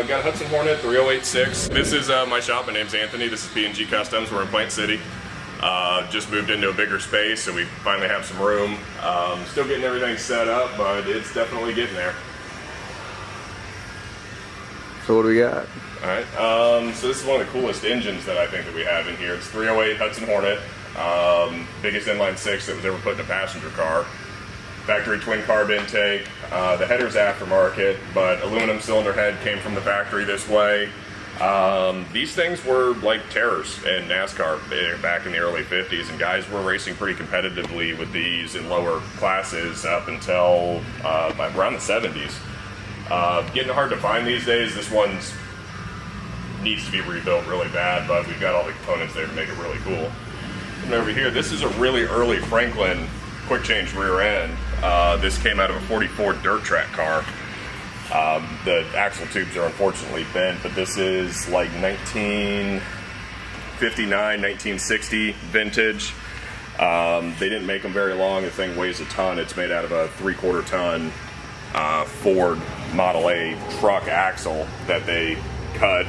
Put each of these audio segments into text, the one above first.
Got a Hudson Hornet 3086. This is my shop. My name's Anthony. This is P&G Customs. We're in Plant City. Just moved into a bigger space, so we finally have some room. Still getting everything set up, but it's definitely getting there. So what do we got? All right. So this is one of the coolest engines that I think that we have in here. It's 308 Hudson Hornet, biggest inline six that was ever put in a passenger car. Factory twin carb intake. The header's aftermarket, but aluminum cylinder head came from the factory this way. These things were like terrors in NASCAR back in the early 50s, and guys were racing pretty competitively with these in lower classes up until around the 70s. Getting hard to find these days. This one needs to be rebuilt really bad, but we've got all the components there to make it really cool. And over here, this is a really early Franklin quick change rear end. This came out of a 44 dirt track car. The axle tubes are unfortunately bent, but this is like 1959, 1960 vintage. They didn't make them very long. The thing weighs a ton. It's made out of a 3/4 ton Ford Model A truck axle that they cut,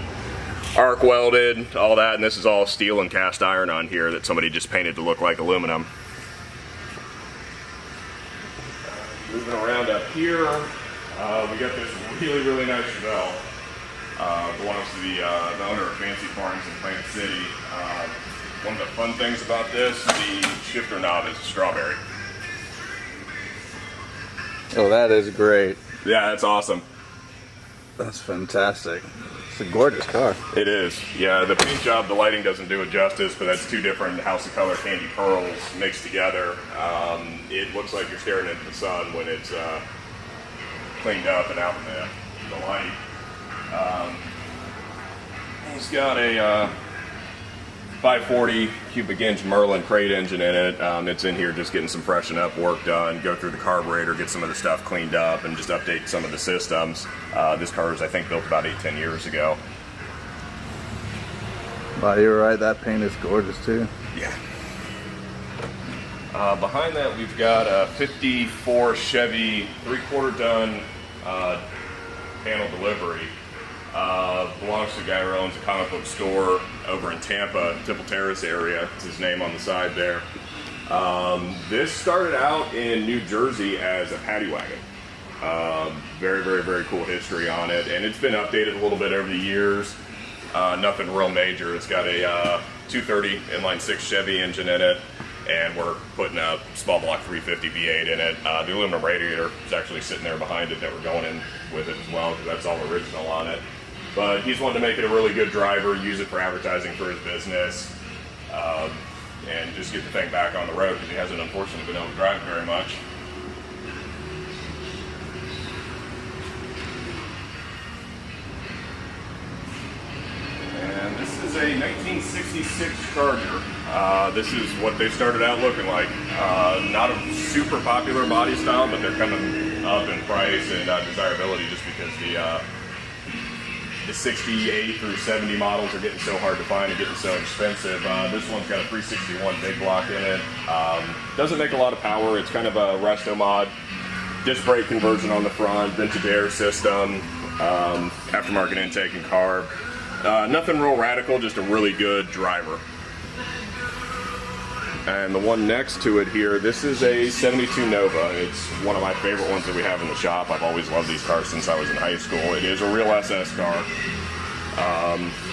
arc welded, all that, and this is all steel and cast iron on here that somebody just painted to look like aluminum. Moving around up here, we got this really nice Chevelle. Belongs to the owner of Fancy Farms in Plant City. One of the fun things about this, the shifter knob is strawberry. Oh, that is great. Yeah, that's awesome. That's fantastic. It's a gorgeous car. It is. Yeah, the paint job, the lighting doesn't do it justice, but that's two different House of Color candy pearls mixed together. It looks like you're staring into the sun when it's cleaned up and out in the light. It's got a 540 cubic inch Merlin crate engine in it. It's in here just getting some freshen up work done, go through the carburetor, get some of the stuff cleaned up, and just update some of the systems. This car was, I think, built about 8-10 years ago. Wow, you're right, that paint is gorgeous too. Yeah. Behind that, we've got a 54 Chevy 3/4 ton panel delivery. Belongs to a guy who owns a comic book store over in Tampa, Temple Terrace area. It's his name on the side there. This started out in New Jersey as a paddy wagon. Very cool history on it, and it's been updated a little bit over the years. Nothing real major. It's got a 230 inline six Chevy engine in it, and we're putting a small block 350 V8 in it. The aluminum radiator is actually sitting there behind it that we're going in with it as well, because that's all original on it. But he's wanted to make it a really good driver, use it for advertising for his business, and just get the thing back on the road, because he hasn't unfortunately been able to drive very much. And this is a 1966 Charger. This is what they started out looking like. Not a super popular body style, but they're coming up in price and desirability just because the 68 through 70 models are getting so hard to find and getting so expensive. This one's got a 361 big block in it. Doesn't make a lot of power. It's kind of a resto mod. Disc brake conversion on the front, vented air system, aftermarket intake and carb. Nothing real radical, just a really good driver. And the one next to it here, this is a 72 Nova. It's one of my favorite ones that we have in the shop. I've always loved these cars since I was in high school. It is a real SS car.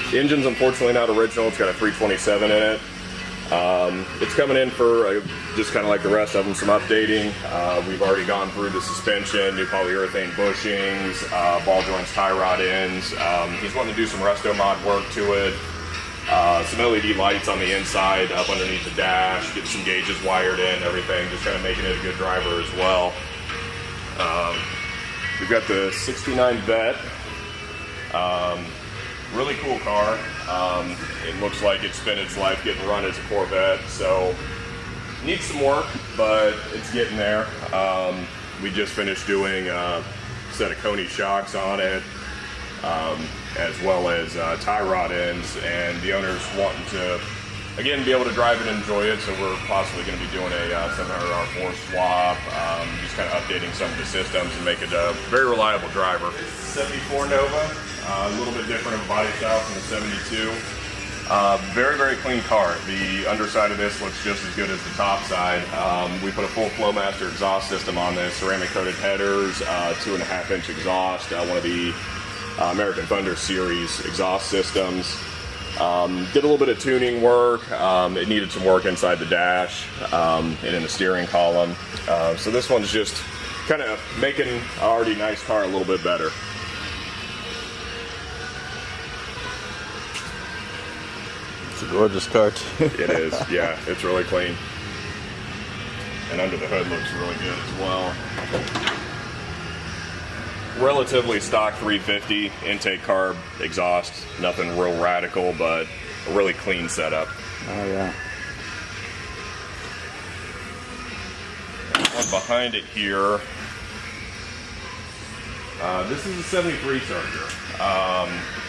The engine's unfortunately not original. It's got a 327 in it. It's coming in for, just kind of like the rest of them, some updating. We've already gone through the suspension, new polyurethane bushings, ball joints, tie rod ends. He's wanting to do some resto mod work to it. Some LED lights on the inside, up underneath the dash, get some gauges wired in, everything, just kind of making it a good driver as well. We've got the 69 Vet. Really cool car. It looks like it's spent its life getting run as a Corvette, so needs some work, but it's getting there. We just finished doing a set of Coney shocks on it, as well as tie rod ends, and the owner's wanting to again, be able to drive it and enjoy it. So we're possibly going to be doing a 700R4 swap, just kind of updating some of the systems and make it a very reliable driver. 74 Nova, a little bit different of a body style from the 72. Very, very clean car. The underside of this looks just as good as the top side. We put a full Flowmaster exhaust system on this, ceramic coated headers, 2.5-inch exhaust, one of the American Thunder series exhaust systems. Did a little bit of tuning work. It needed some work inside the dash and in the steering column. So this one's just kind of making an already nice car a little bit better. It's a gorgeous car too. It is, yeah, it's really clean. And under the hood looks really good as well. Relatively stock 350 intake carb exhaust, nothing real radical, but a really clean setup. Oh yeah. And one behind it here. This is a 73 Charger.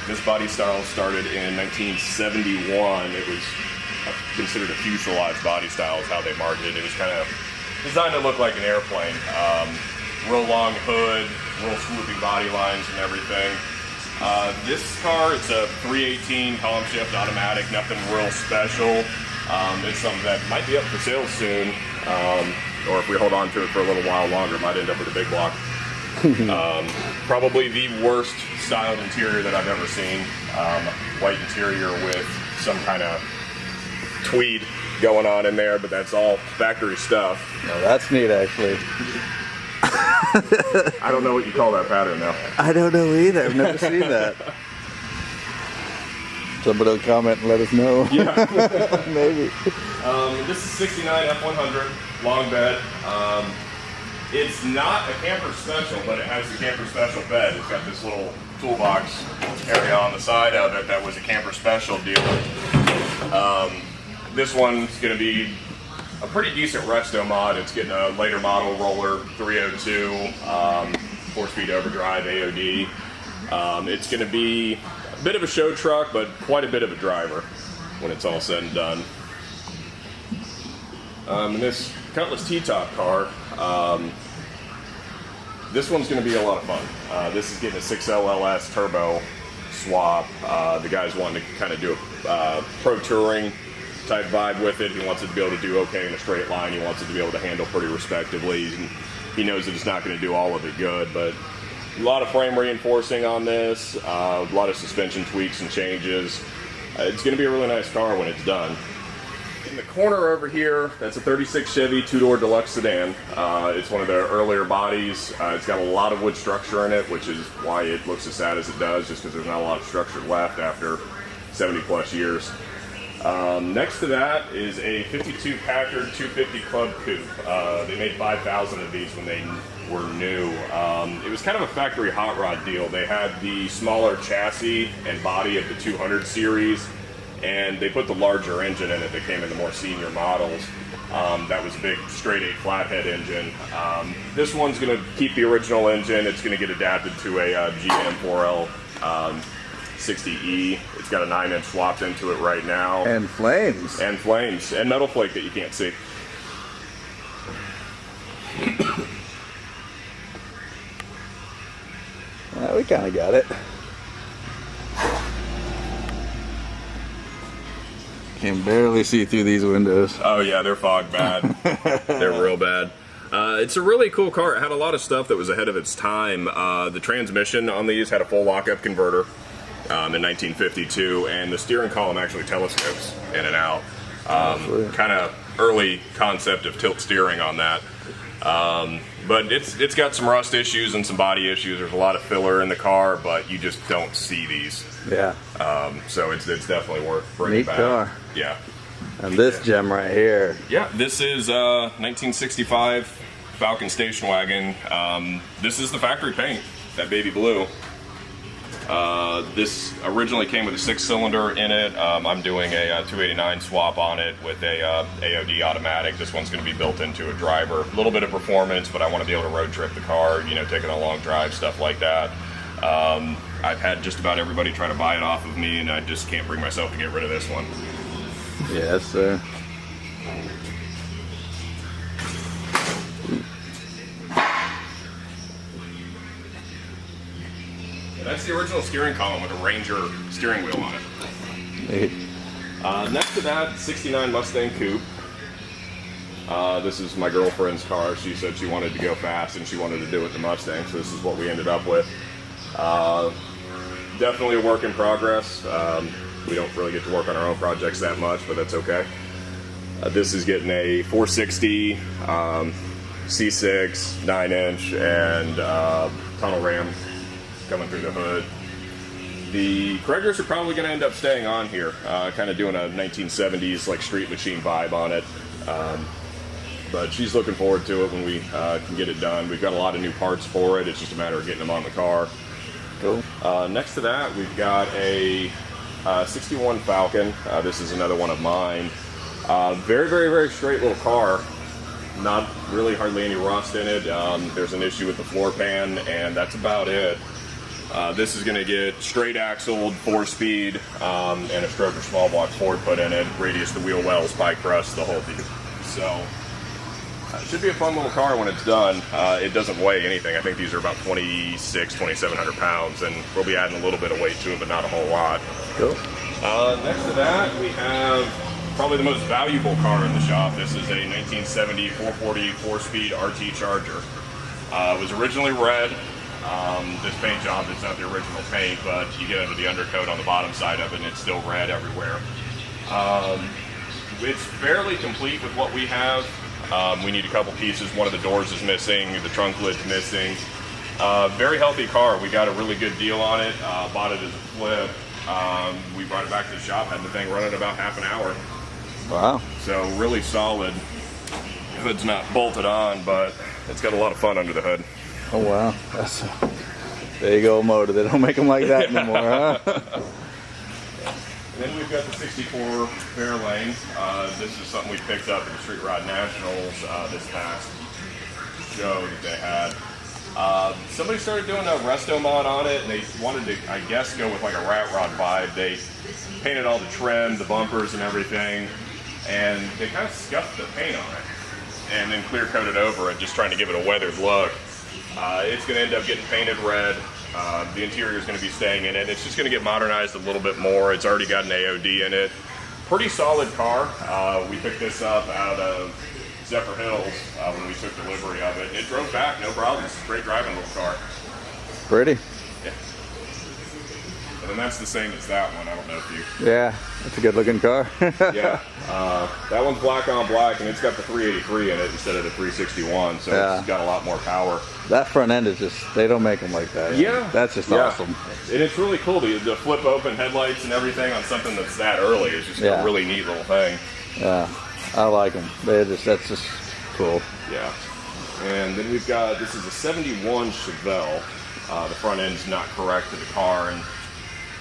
This body style started in 1971. It was considered a fuselage body style is how they marketed it. It was kind of designed to look like an airplane. Real long hood, real swooping body lines and everything. This car, it's a 318 column shift automatic, nothing real special. It's something that might be up for sale soon, or if we hold on to it for a little while longer, it might end up with a big block. Probably the worst styled interior that I've ever seen. White interior with some kind of tweed going on in there, but that's all factory stuff. No, that's neat actually. I don't know what you call that pattern though. I don't know either. I've never seen that. Somebody will comment and let us know. Yeah. Maybe. This is 69 F100 long bed. It's not a camper special, but it has the camper special bed. It's got this little toolbox area on the side of it that was a camper special deal. This one's going to be a pretty decent resto mod. It's getting a later model roller 302, 4-speed overdrive AOD. It's going to be a bit of a show truck, but quite a bit of a driver when it's all said and done. And this Cutlass T-top car, this one's going to be a lot of fun. This is getting a 6L LS turbo swap. The guy's wanting to kind of do a pro touring type vibe with it. He wants it to be able to do okay in a straight line. He wants it to be able to handle pretty respectively. And he knows that it's not going to do all of it good, but a lot of frame reinforcing on this, a lot of suspension tweaks and changes. It's going to be a really nice car when it's done. In the corner over here, that's a 36 Chevy two-door deluxe sedan. It's one of the earlier bodies. It's got a lot of wood structure in it, which is why it looks as sad as it does, just because there's not a lot of structure left after 70 plus years. Next to that is a 52 Packard 250 Club Coupe. They made 5,000 of these when they were new. It was kind of a factory hot rod deal. They had the smaller chassis and body of the 200 series, and they put the larger engine in it that came in the more senior models. That was a big straight 8 flathead engine. This one's going to keep the original engine. It's going to get adapted to a GM 4L 60E. It's got a 9-inch swapped into it right now. And flames. And flames. And metal flake that you can't see. Yeah, we kind of got it. Can barely see through these windows. Oh yeah, they're fog bad. They're real bad. It's a really cool car. It had a lot of stuff that was ahead of its time. The transmission on these had a full lockup converter in 1952, and the steering column actually telescopes in and out. Kind of early concept of tilt steering on that. But it's got some rust issues and some body issues. There's a lot of filler in the car, but you just don't see these. Yeah. So it's definitely worth bringing Neat back. car. Yeah. And this gem right here. Yeah, this is 1965 Falcon station wagon. This is the factory paint, that baby blue. This originally came with a 6-cylinder in it. I'm doing a 289 swap on it with a AOD automatic. This one's going to be built into a driver. A little bit of performance, but I want to be able to road trip the car, you know, taking a long drive, stuff like that. I've had just about everybody try to buy it off of me, and I just can't bring myself to get rid of this one. Yes, sir. And that's the original steering column with a Ranger steering wheel on it. Neat. Next to that, 69 Mustang Coupe. This is my girlfriend's car. She said she wanted to go fast and she wanted to do it with the Mustang, so this is what we ended up with. Definitely a work in progress. We don't really get to work on our own projects that much, but that's okay. This is getting a 460 C6 9-inch and tunnel ram coming through the hood. The Craigers are probably going to end up staying on here, kind of doing a 1970s like street machine vibe on it. But she's looking forward to it when we can get it done. We've got a lot of new parts for it. It's just a matter of getting them on the car. Cool. Next to that, we've got a 61 Falcon. This is another one of mine. Very, very, very straight little car. Not really hardly any rust in it. There's an issue with the floor pan, and that's about it. This is going to get straight axled, 4-speed, and a stroker small block Ford put in it. Radius the wheel wells, spike rust, the whole deal. So it should be a fun little car when it's done. It doesn't weigh anything. I think these are about 2,700 pounds, and we'll be adding a little bit of weight to it, but not a whole lot. Cool. Next to that, we have probably the most valuable car in the shop. This is a 1970 440 4-speed RT Charger. It was originally red. This paint job is not the original paint, but you get under the undercoat on the bottom side of it and it's still red everywhere. It's fairly complete with what we have. We need a couple pieces. One of the doors is missing, the trunk lid's missing. Very healthy car. We got a really good deal on it. Bought it as a flip. We brought it back to the shop, had the thing running about half an hour. Wow. So really solid. Hood's not bolted on, but it's got a lot of fun under the hood. Oh wow. That's there you go, motor. They don't make them like that anymore, huh? And then we've got the 64 Fairlane. This is something we picked up at the Street Rod Nationals this past show that they had. Somebody started doing a resto mod on it, and they wanted to, I guess, go with like a rat rod vibe. They painted all the trim, the bumpers, and everything, and they kind of scuffed the paint on it, and then clear coated over it, just trying to give it a weathered look. It's going to end up getting painted red. The interior is going to be staying in it. It's just going to get modernized a little bit more. It's already got an AOD in it. Pretty solid car. We picked this up out of Zephyr Hills when we took delivery of it. It drove back, no problems. Great driving little car. Pretty. Yeah. And then that's the same as that one. I don't know if you... Yeah, that's a good looking car. Yeah. That one's black on black, and it's got the 383 in it instead of the 361, so Yeah. It's got a lot more power. That front end is just, they don't make them like that. Yeah. That's just awesome. And it's really cool, the flip open headlights and everything on something that's that early is just a really neat little thing. Yeah, I like them. That's just cool. Yeah. And then we've got, this is a 71 Chevelle. The front end's not correct to the car, and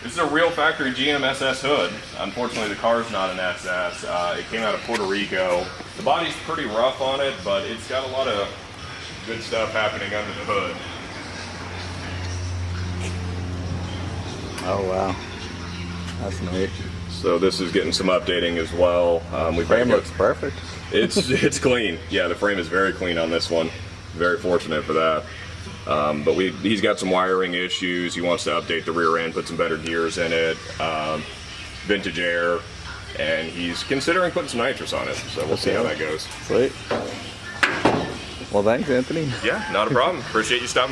this is a real factory GM SS hood. Unfortunately, the car's not an SS. It came out of Puerto Rico. The body's pretty rough on it, but it's got a lot of good stuff happening under the hood. Oh wow, that's neat. So this is getting some updating as well. Frame looks perfect. It's clean. Yeah, the frame is very clean on this one. Very fortunate for that. But he's got some wiring issues. He wants to update the rear end, put some better gears in it, vintage air, and he's considering putting some nitrous on it. So we'll see how that goes. Sweet. Well, thanks, Anthony. Yeah, not a problem. Appreciate you stopping by.